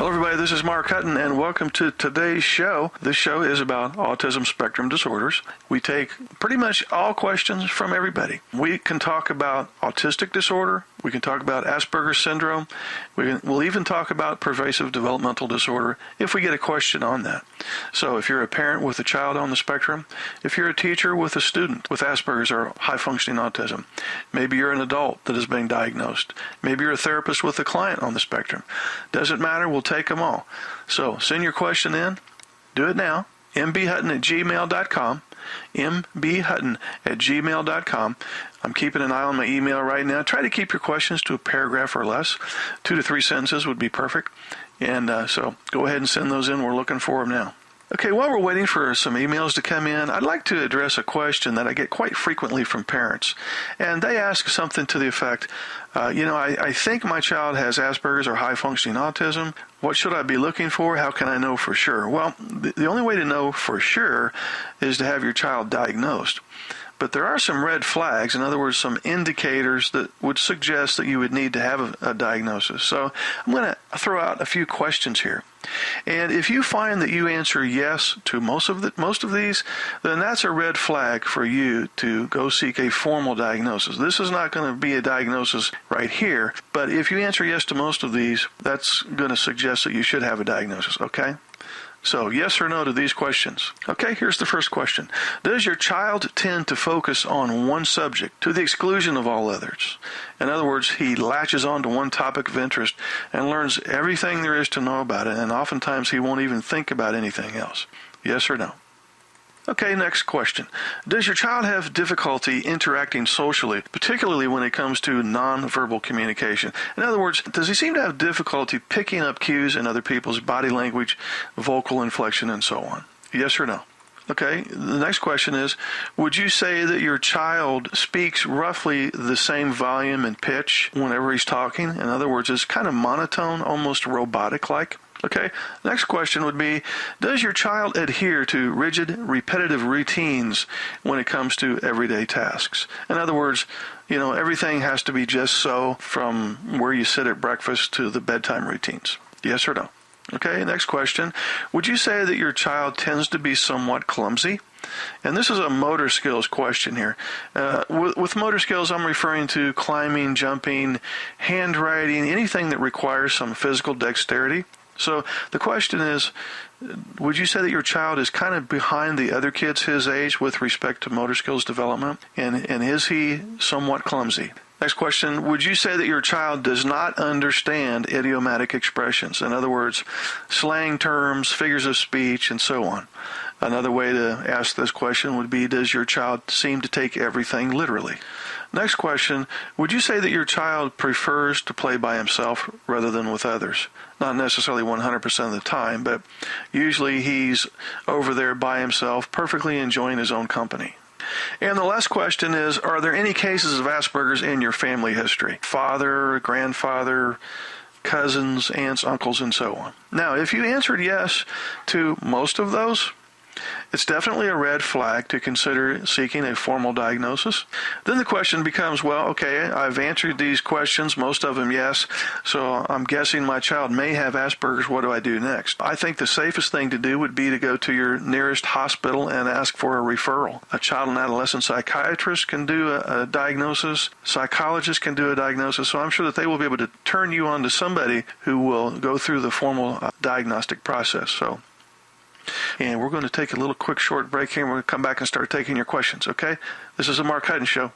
Hello, everybody. This is Mark Hutton, and welcome to today's show. This show is about autism spectrum disorders. We take pretty much all questions from everybody. We can talk about autistic disorder. We can talk about Asperger's syndrome. We'll even talk about pervasive developmental disorder if we get a question on that. So if you're a parent with a child on the spectrum, if you're a teacher with a student with Asperger's or high-functioning autism, maybe you're an adult that is being diagnosed, maybe you're a therapist with a client on the spectrum, doesn't matter, we'll take them all. So send your question in. Do it now. mbhutton@gmail.com. mbhutton@gmail.com. I'm keeping an eye on my email right now. Try to keep your questions to a paragraph or less. 2 to 3 sentences would be perfect. And so go ahead and send those in. We're looking for them now. Okay, while we're waiting for some emails to come in, I'd like to address a question that I get quite frequently from parents. And they ask something to the effect, I think my child has Asperger's or high-functioning autism. What should I be looking for? How can I know for sure? Well, the only way to know for sure is to have your child diagnosed. But there are some red flags, in other words, some indicators that would suggest that you would need to have a diagnosis. So I'm going to throw out a few questions here. And if you find that you answer yes to most of these, then that's a red flag for you to go seek a formal diagnosis. This is not going to be a diagnosis right here, but if you answer yes to most of these, that's going to suggest that you should have a diagnosis, okay? So, yes or no to these questions. Okay, here's the first question. Does your child tend to focus on one subject to the exclusion of all others? In other words, he latches on to one topic of interest and learns everything there is to know about it, and oftentimes he won't even think about anything else. Yes or no? Okay, next question. Does your child have difficulty interacting socially, particularly when it comes to nonverbal communication? In other words, does he seem to have difficulty picking up cues in other people's body language, vocal inflection, and so on? Yes or no? Okay, the next question is, would you say that your child speaks roughly the same volume and pitch whenever he's talking? In other words, it's kind of monotone, almost robotic-like? Okay, next question would be, does your child adhere to rigid, repetitive routines when it comes to everyday tasks? In other words, everything has to be just so from where you sit at breakfast to the bedtime routines. Yes or no? Okay, next question. Would you say that your child tends to be somewhat clumsy? And this is a motor skills question here. With motor skills, I'm referring to climbing, jumping, handwriting, anything that requires some physical dexterity. So the question is, would you say that your child is kind of behind the other kids his age with respect to motor skills development? And is he somewhat clumsy? Next question, would you say that your child does not understand idiomatic expressions? In other words, slang terms, figures of speech, and so on. Another way to ask this question would be, does your child seem to take everything literally? Next question, would you say that your child prefers to play by himself rather than with others? Not necessarily 100% of the time, but usually he's over there by himself, perfectly enjoying his own company. And the last question is, are there any cases of Asperger's in your family history? Father, grandfather, cousins, aunts, uncles, and so on. Now, if you answered yes to most of those, it's definitely a red flag to consider seeking a formal diagnosis. Then the question becomes, well, okay, I've answered these questions, most of them yes, so I'm guessing my child may have Asperger's. What do I do next? I think the safest thing to do would be to go to your nearest hospital and ask for a referral. A child and adolescent psychiatrist can do a diagnosis. Psychologists can do a diagnosis, so I'm sure that they will be able to turn you on to somebody who will go through the formal diagnostic process. And we're going to take a little quick short break here, and we're going to come back and start taking your questions, okay? This is the Mark Hutton Show.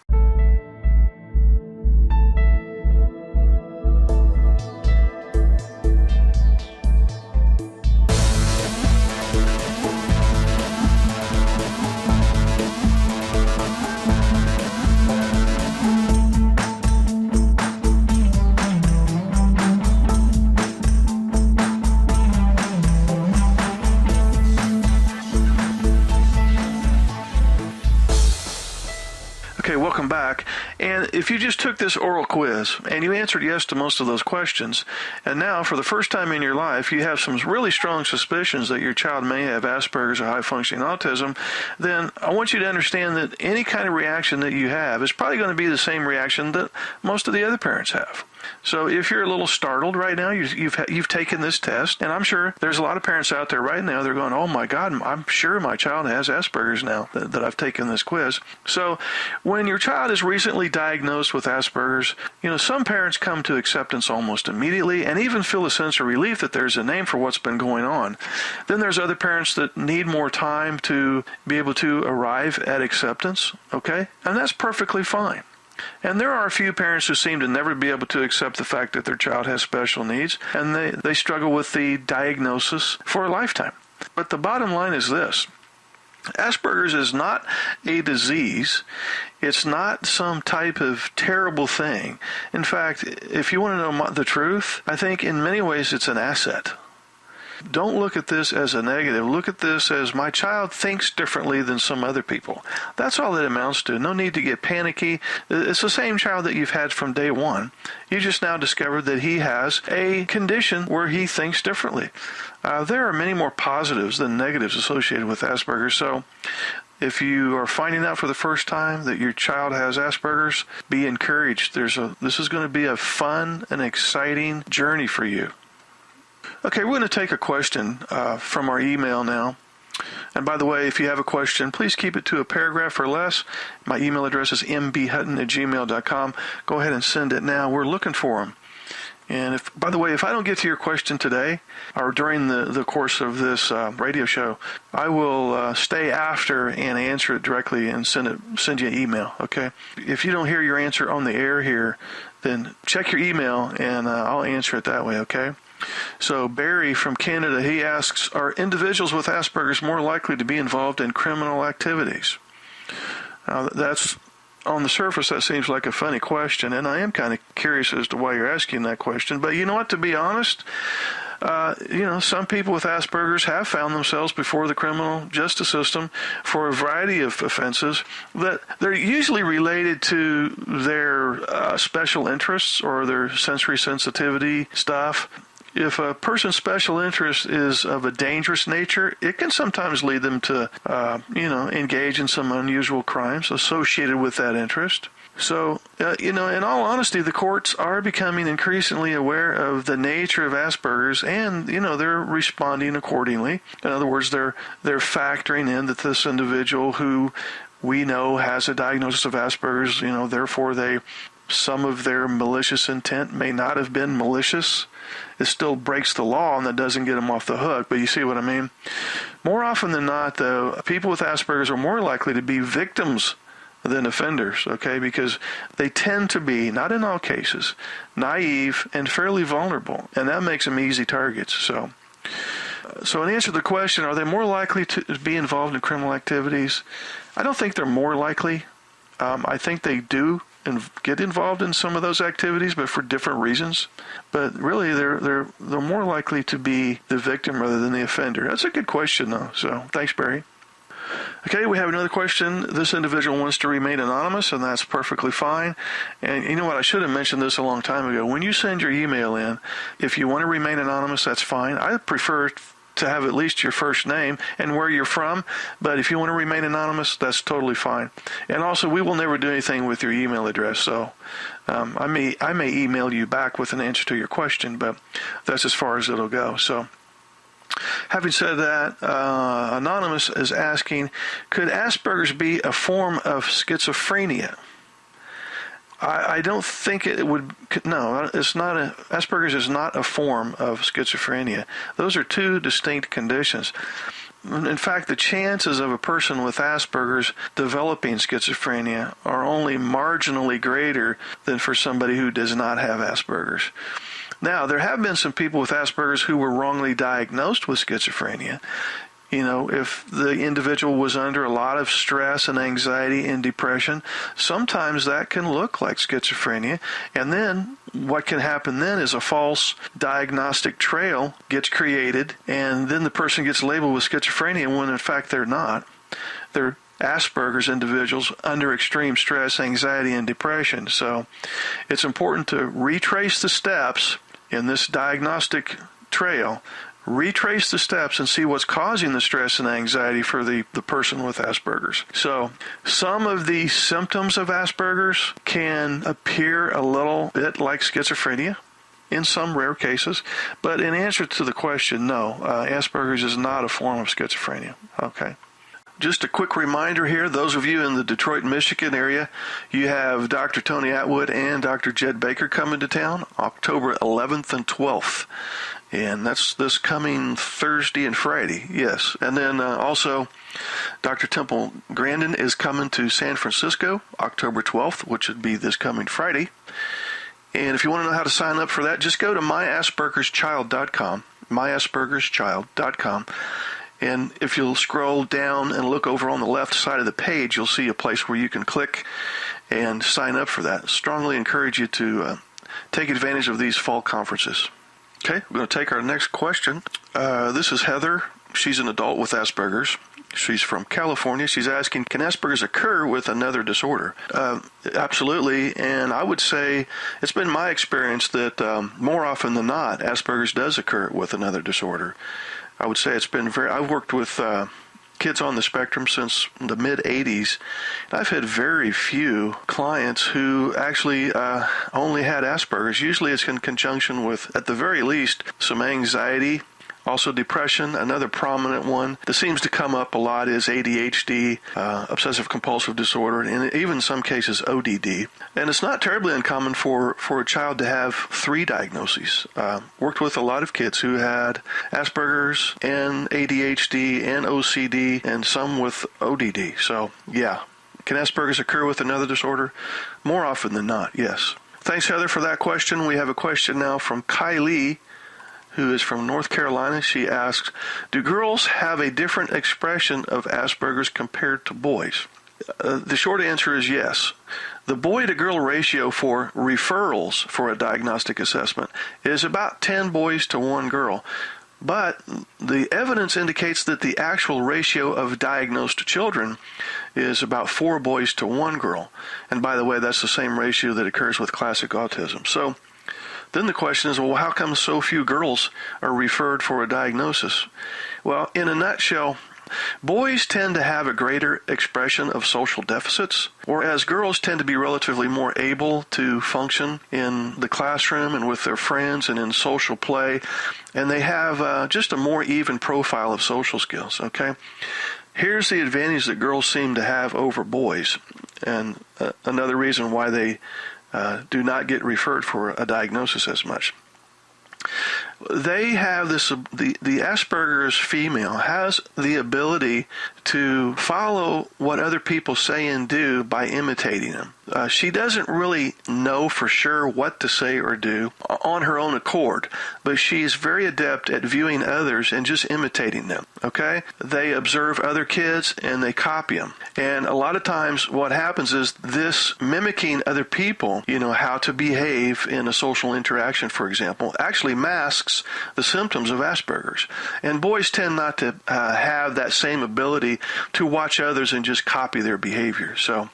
Okay, welcome back. And if you just took this oral quiz and you answered yes to most of those questions, and now for the first time in your life you have some really strong suspicions that your child may have Asperger's or high-functioning autism, then I want you to understand that any kind of reaction that you have is probably going to be the same reaction that most of the other parents have. So if you're a little startled right now, you've taken this test, and I'm sure there's a lot of parents out there right now, they're going, oh my God, I'm sure my child has Asperger's now that I've taken this quiz. So when your child is recently diagnosed with Asperger's, some parents come to acceptance almost immediately and even feel a sense of relief that there's a name for what's been going on. Then there's other parents that need more time to be able to arrive at acceptance, okay? And that's perfectly fine. And there are a few parents who seem to never be able to accept the fact that their child has special needs, and they struggle with the diagnosis for a lifetime. But the bottom line is this. Asperger's is not a disease. It's not some type of terrible thing. In fact, if you want to know the truth, I think in many ways it's an asset. Don't look at this as a negative. Look at this as my child thinks differently than some other people. That's all it amounts to. No need to get panicky. It's the same child that you've had from day one. You just now discovered that he has a condition where he thinks differently. There are many more positives than negatives associated with Asperger's. So if you are finding out for the first time that your child has Asperger's, be encouraged. This is going to be a fun and exciting journey for you. Okay, we're going to take a question from our email now. And by the way, if you have a question, please keep it to a paragraph or less. My email address is mbhutton@gmail.com. Go ahead and send it now. We're looking for them. And by the way, if I don't get to your question today or during the course of this radio show, I will stay after and answer it directly and send you an email, okay? If you don't hear your answer on the air here, then check your email and I'll answer it that way, okay? So Barry from Canada, he asks, are individuals with Asperger's more likely to be involved in criminal activities? Now, that's on the surface, that seems like a funny question, and I am kind of curious as to why you're asking that question. But you know what, to be honest, some people with Asperger's have found themselves before the criminal justice system for a variety of offenses that they're usually related to their special interests or their sensory sensitivity stuff. If a person's special interest is of a dangerous nature, it can sometimes lead them to, engage in some unusual crimes associated with that interest. So, in all honesty, the courts are becoming increasingly aware of the nature of Asperger's, and, they're responding accordingly. In other words, they're factoring in that this individual who we know has a diagnosis of Asperger's, therefore some of their malicious intent may not have been malicious. It still breaks the law, and that doesn't get them off the hook, but you see what I mean? More often than not, though, people with Asperger's are more likely to be victims than offenders, okay? Because they tend to be, not in all cases, naive and fairly vulnerable, and that makes them easy targets. So in answer to the question, are they more likely to be involved in criminal activities? I don't think they're more likely. I think they do get involved in some of those activities, but for different reasons. But really, they're more likely to be the victim rather than the offender. That's a good question, though. So thanks, Barry. Okay, we have another question. This individual wants to remain anonymous, and that's perfectly fine. And you know what? I should have mentioned this a long time ago. When you send your email in, if you want to remain anonymous, that's fine. I prefer to have at least your first name and where you're from, but if you want to remain anonymous, that's totally fine. And also, we will never do anything with your email address, so I may email you back with an answer to your question, but that's as far as it'll go. So having said that, Anonymous is asking, could Asperger's be a form of schizophrenia? I don't think it would. No, it's not. Asperger's is not a form of schizophrenia. Those are two distinct conditions. In fact, the chances of a person with Asperger's developing schizophrenia are only marginally greater than for somebody who does not have Asperger's. Now, there have been some people with Asperger's who were wrongly diagnosed with schizophrenia. If the individual was under a lot of stress and anxiety and depression, sometimes that can look like schizophrenia. And then what can happen then is a false diagnostic trail gets created, and then the person gets labeled with schizophrenia when in fact they're not. They're Asperger's individuals under extreme stress, anxiety, and depression. So it's important to retrace the steps in this diagnostic trail, retrace the steps and see what's causing the stress and anxiety for the person with Asperger's. So some of the symptoms of Asperger's can appear a little bit like schizophrenia in some rare cases, but in answer to the question, no, Asperger's is not a form of schizophrenia. Okay. Just a quick reminder here, those of you in the Detroit, Michigan area, you have Dr. Tony Atwood and Dr. Jed Baker coming to town October 11th and 12th. And that's this coming Thursday and Friday, yes. And then also, Dr. Temple Grandin is coming to San Francisco October 12th, which would be this coming Friday. And if you want to know how to sign up for that, just go to myaspergerschild.com, myaspergerschild.com. And if you'll scroll down and look over on the left side of the page, you'll see a place where you can click and sign up for that. Strongly encourage you to take advantage of these fall conferences. Okay, we're going to take our next question. This is Heather. She's an adult with Asperger's. She's from California. She's asking, can Asperger's occur with another disorder? Absolutely, and I would say it's been my experience that more often than not, Asperger's does occur with another disorder. I would say it's been I've worked with kids on the spectrum since the mid-'80s, and I've had very few clients who actually only had Asperger's. Usually it's in conjunction with, at the very least, some anxiety, also depression. Another prominent one that seems to come up a lot is ADHD, obsessive-compulsive disorder, and even in some cases ODD. And it's not terribly uncommon for a child to have 3 diagnoses. Worked with a lot of kids who had Asperger's and ADHD and OCD and some with ODD. So, yeah. Can Asperger's occur with another disorder? More often than not, yes. Thanks, Heather, for that question. We have a question now from Kylie, who is from North Carolina. She asks, do girls have a different expression of Asperger's compared to boys? The short answer is yes. The boy-to-girl ratio for referrals for a diagnostic assessment is about 10 boys to 1 girl. But the evidence indicates that the actual ratio of diagnosed children is about 4 boys to 1 girl. And by the way, that's the same ratio that occurs with classic autism. So then the question is, well, how come so few girls are referred for a diagnosis? Well, in a nutshell, boys tend to have a greater expression of social deficits, whereas girls tend to be relatively more able to function in the classroom and with their friends and in social play, and they have just a more even profile of social skills, okay? Here's the advantage that girls seem to have over boys, and another reason why they do not get referred for a diagnosis as much. They have this, the Asperger's female has the ability to follow what other people say and do by imitating them. She doesn't really know for sure what to say or do on her own accord, but she's very adept at viewing others and just imitating them, okay? They observe other kids and they copy them. And a lot of times what happens is this mimicking other people, how to behave in a social interaction, for example, actually masks the symptoms of Asperger's. And boys tend not to have that same ability to watch others and just copy their behavior. So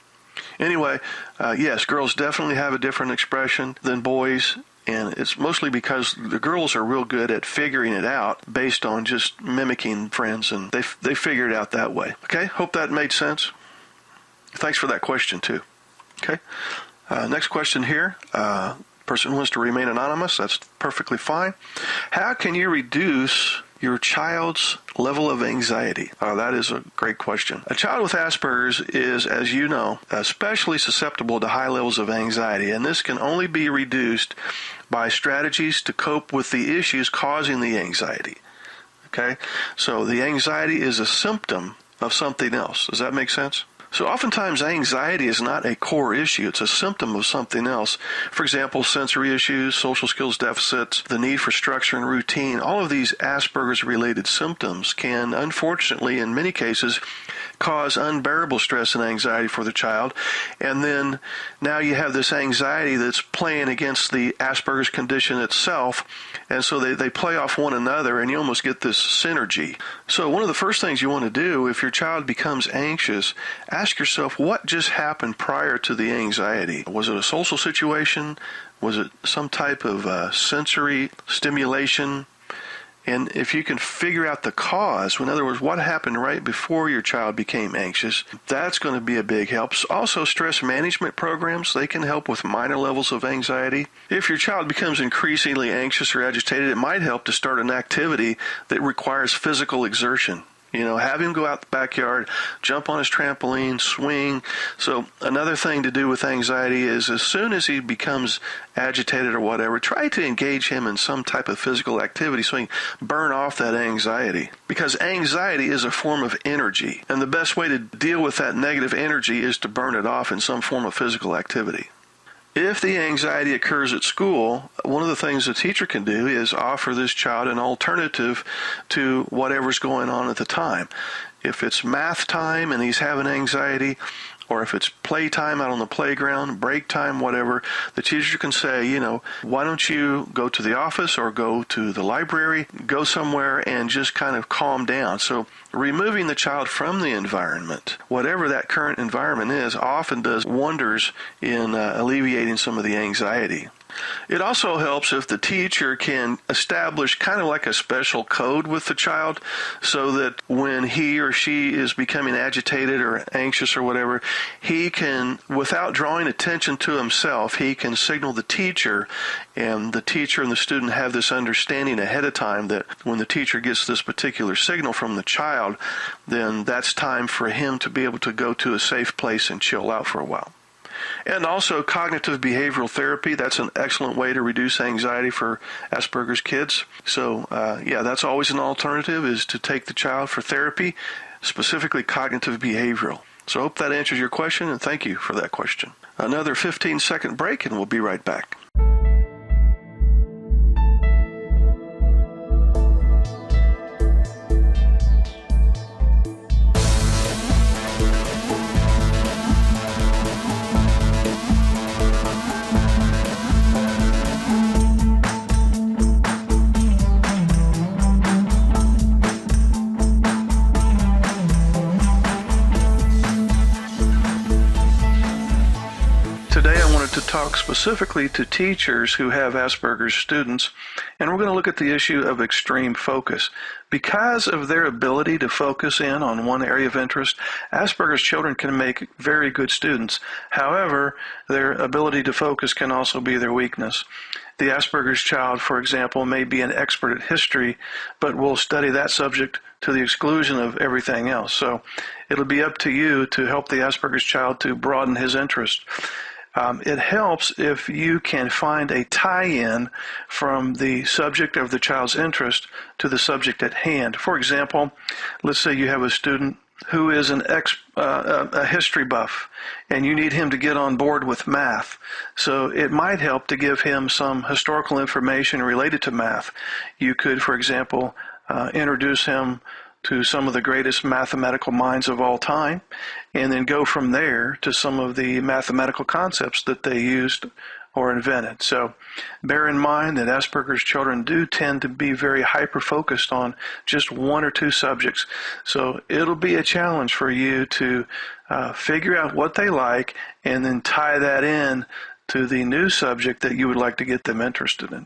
anyway, yes, girls definitely have a different expression than boys, and it's mostly because the girls are real good at figuring it out based on just mimicking friends, and they figure it out that way. Okay, hope that made sense. Thanks for that question, too. Okay, next question here. Person wants to remain anonymous. That's perfectly fine. How can you reduce your child's level of anxiety? That is a great question. A child with Asperger's is, as you know, especially susceptible to high levels of anxiety, and this can only be reduced by strategies to cope with the issues causing the anxiety. Okay? So the anxiety is a symptom of something else. Does that make sense? So oftentimes anxiety is not a core issue. It's a symptom of something else. For example, sensory issues, social skills deficits, the need for structure and routine. All of these Asperger's-related symptoms can, unfortunately, in many cases, cause unbearable stress and anxiety for the child. And then now you have this anxiety that's playing against the Asperger's condition itself. And so they play off one another, and you almost get this synergy. So one of the first things you want to do if your child becomes anxious, ask yourself, what just happened prior to the anxiety? Was it a social situation? Was it some type of sensory stimulation? And if you can figure out the cause, in other words, what happened right before your child became anxious, that's going to be a big help. Also, stress management programs, they can help with minor levels of anxiety. If your child becomes increasingly anxious or agitated, it might help to start an activity that requires physical exertion. Have him go out the backyard, jump on his trampoline, swing. So another thing to do with anxiety is as soon as he becomes agitated or whatever, try to engage him in some type of physical activity so he can burn off that anxiety. Because anxiety is a form of energy, and the best way to deal with that negative energy is to burn it off in some form of physical activity. If the anxiety occurs at school, one of the things the teacher can do is offer this child an alternative to whatever's going on at the time. If it's math time and he's having anxiety, or if it's playtime out on the playground, break time, whatever, the teacher can say, why don't you go to the office or go to the library, go somewhere and just kind of calm down. So removing the child from the environment, whatever that current environment is, often does wonders in alleviating some of the anxiety. It also helps if the teacher can establish kind of like a special code with the child so that when he or she is becoming agitated or anxious or whatever, he can, without drawing attention to himself, he can signal the teacher, and the teacher and the student have this understanding ahead of time that when the teacher gets this particular signal from the child, then that's time for him to be able to go to a safe place and chill out for a while. And also cognitive behavioral therapy, that's an excellent way to reduce anxiety for Asperger's kids. So, that's always an alternative, is to take the child for therapy, specifically cognitive behavioral. So I hope that answers your question, and thank you for that question. Another 15-second break, and we'll be right back. To talk specifically to teachers who have Asperger's students, and we're going to look at the issue of extreme focus. Because of their ability to focus in on one area of interest, Asperger's children can make very good students. However, their ability to focus can also be their weakness. The Asperger's child, for example, may be an expert at history, but will study that subject to the exclusion of everything else. So it'll be up to you to help the Asperger's child to broaden his interest. It helps if you can find a tie-in from the subject of the child's interest to the subject at hand. For example, let's say you have a student who is a history buff, and you need him to get on board with math. So it might help to give him some historical information related to math. You could, for example, introduce him to some of the greatest mathematical minds of all time, and then go from there to some of the mathematical concepts that they used or invented. So bear in mind that Asperger's children do tend to be very hyper-focused on just one or two subjects. So it'll be a challenge for you to figure out what they like and then tie that in to the new subject that you would like to get them interested in.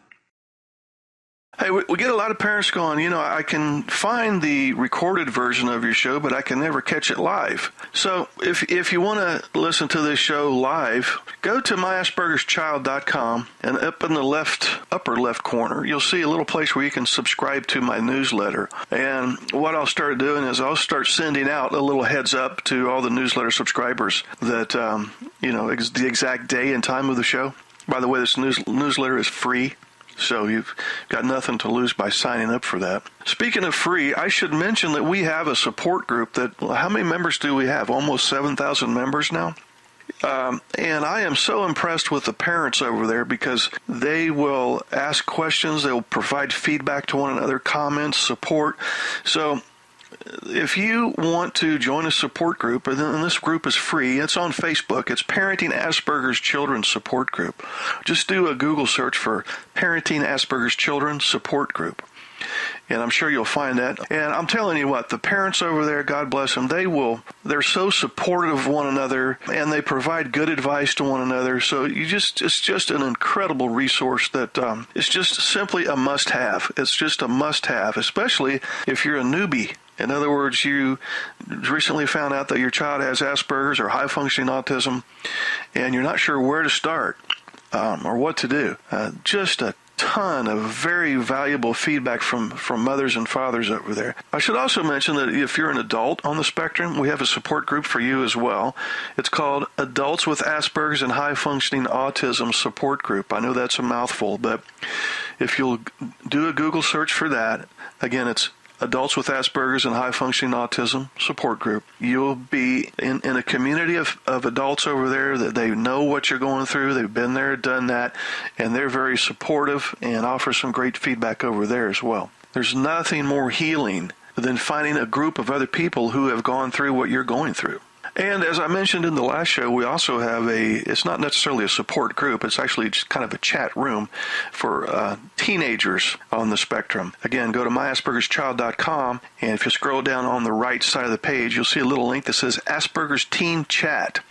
Hey, we get a lot of parents going, I can find the recorded version of your show, but I can never catch it live. So if you want to listen to this show live, go to myaspergerschild.com, and up in the upper left corner, you'll see a little place where you can subscribe to my newsletter. And what I'll start doing is I'll start sending out a little heads up to all the newsletter subscribers that, the exact day and time of the show. By the way, this newsletter is free. So you've got nothing to lose by signing up for that. Speaking of free, I should mention that we have a support group how many members do we have? Almost 7,000 members now. And I am so impressed with the parents over there because they will ask questions, they'll provide feedback to one another, comments, support. So if you want to join a support group, and this group is free, it's on Facebook, it's Parenting Asperger's Children Support Group. Just do a Google search for Parenting Asperger's Children Support Group. And I'm sure you'll find that. And I'm telling you what, the parents over there, God bless them, they're so supportive of one another, and they provide good advice to one another. So it's just an incredible resource that it's just simply a must-have. It's just a must-have, especially if you're a newbie. In other words, you recently found out that your child has Asperger's or high-functioning autism, and you're not sure where to start or what to do. Just a ton of very valuable feedback from mothers and fathers over there. I should also mention that if you're an adult on the spectrum, we have a support group for you as well. It's called Adults with Asperger's and High-Functioning Autism Support Group. I know that's a mouthful, but if you'll do a Google search for that, again, it's Adults with Asperger's and High-Functioning Autism Support Group. You'll be in a community of adults over there that they know what you're going through. They've been there, done that, and they're very supportive and offer some great feedback over there as well. There's nothing more healing than finding a group of other people who have gone through what you're going through. And as I mentioned in the last show, we also have it's not necessarily a support group, it's actually just kind of a chat room for teenagers on the spectrum. Again, go to myaspergerschild.com, and if you scroll down on the right side of the page, you'll see a little link that says Asperger's Teen Chat.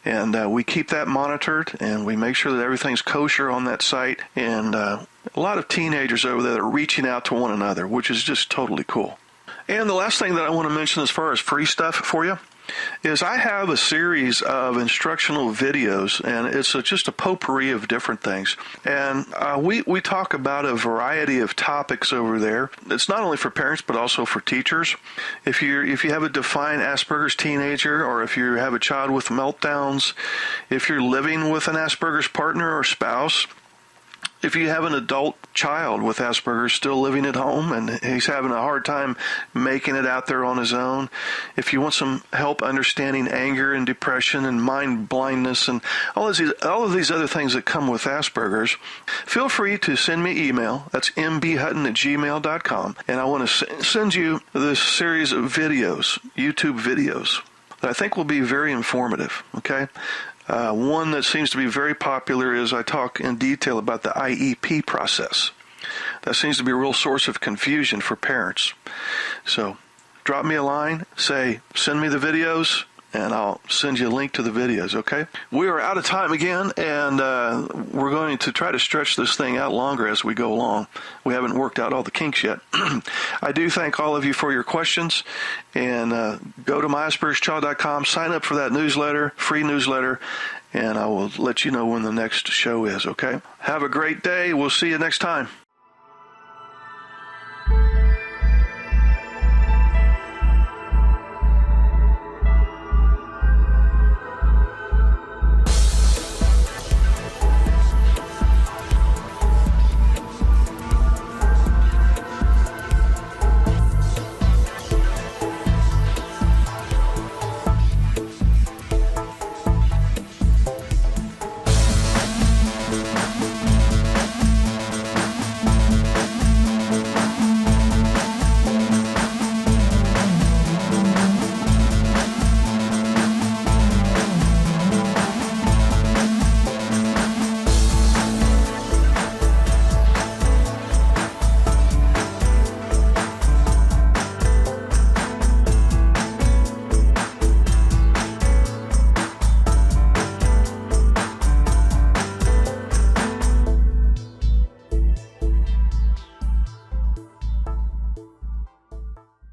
And we keep that monitored, and we make sure that everything's kosher on that site. And a lot of teenagers over there that are reaching out to one another, which is just totally cool. And the last thing that I want to mention as far as free stuff for you is I have a series of instructional videos, and it's just a potpourri of different things. And we talk about a variety of topics over there. It's not only for parents, but also for teachers. If you have a defined Asperger's teenager, or if you have a child with meltdowns, if you're living with an Asperger's partner or spouse, if you have an adult child with Asperger's still living at home and he's having a hard time making it out there on his own, if you want some help understanding anger and depression and mind blindness and all of these other things that come with Asperger's, feel free to send me email. That's mbhutton@gmail.com. And I want to send you this series of videos, YouTube videos, that I think will be very informative, okay? One that seems to be very popular is I talk in detail about the IEP process. That seems to be a real source of confusion for parents. So drop me a line, say, send me the videos, and I'll send you a link to the videos, okay? We are out of time again, and we're going to try to stretch this thing out longer as we go along. We haven't worked out all the kinks yet. I do thank all of you for your questions, and go to myaspergerschild.com, sign up for that newsletter, free newsletter, and I will let you know when the next show is, okay? Have a great day. We'll see you next time.